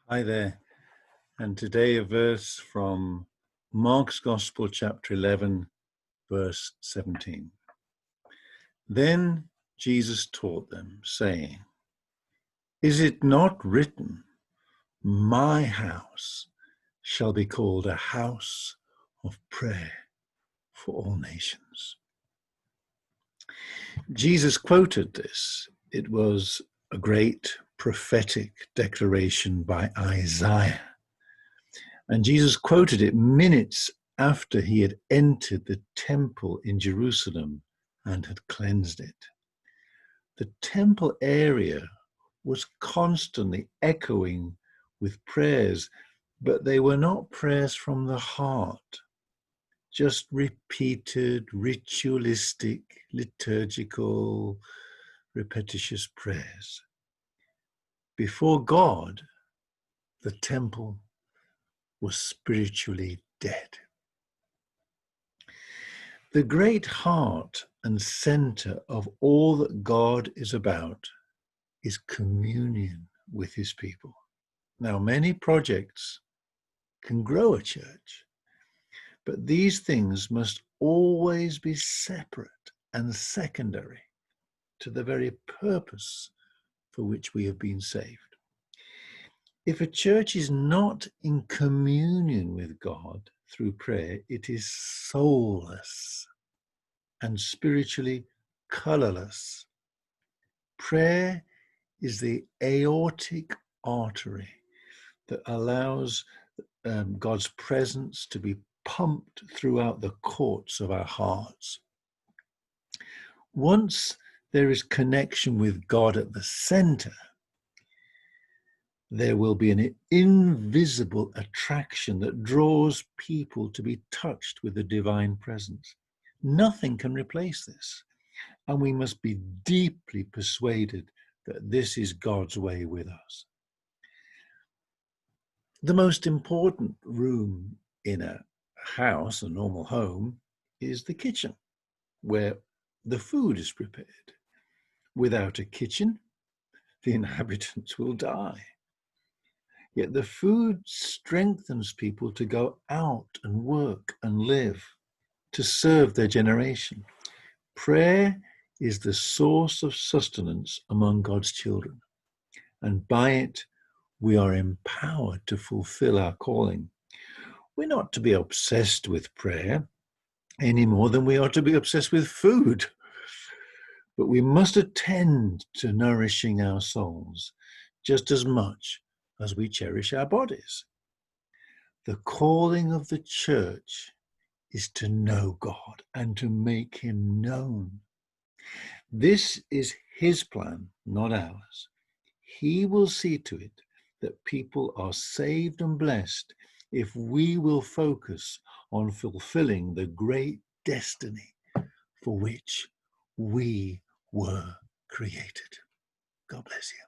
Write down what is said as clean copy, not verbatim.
Hi there, and today a verse from Mark's Gospel, chapter 11, verse 17. Then Jesus taught them, saying, "Is it not written, my house shall be called a house of prayer for all nations?" Jesus quoted this. It was a great prophetic declaration by Isaiah. And Jesus quoted it minutes after he had entered the temple in Jerusalem and had cleansed it. The temple area was constantly echoing with prayers, but they were not prayers from the heart, just repeated, ritualistic, liturgical, repetitious prayers. Before God, the temple was spiritually dead. The great heart and center of all that God is about is communion with his people. Now, many projects can grow a church, but these things must always be separate and secondary to the very purpose for which we have been saved. If a church is not in communion with God through prayer, it is soulless and spiritually colorless. Prayer is the aortic artery that allows God's presence to be pumped throughout the courts of our hearts. Once there is connection with God at the center, there will be an invisible attraction that draws people to be touched with the divine presence. Nothing can replace this, and we must be deeply persuaded that this is God's way with us. The most important room in a house, a normal home, is the kitchen, where the food is prepared. Without a kitchen, the inhabitants will die. Yet the food strengthens people to go out and work and live, to serve their generation. Prayer is the source of sustenance among God's children, and by it, we are empowered to fulfill our calling. We're not to be obsessed with prayer any more than we are to be obsessed with food, but we must attend to nourishing our souls just as much as we cherish our bodies. The calling of the church is to know God and to make him known. This is his plan, not ours. He will see to it that people are saved and blessed if we will focus on fulfilling the great destiny for which we were created. God bless you.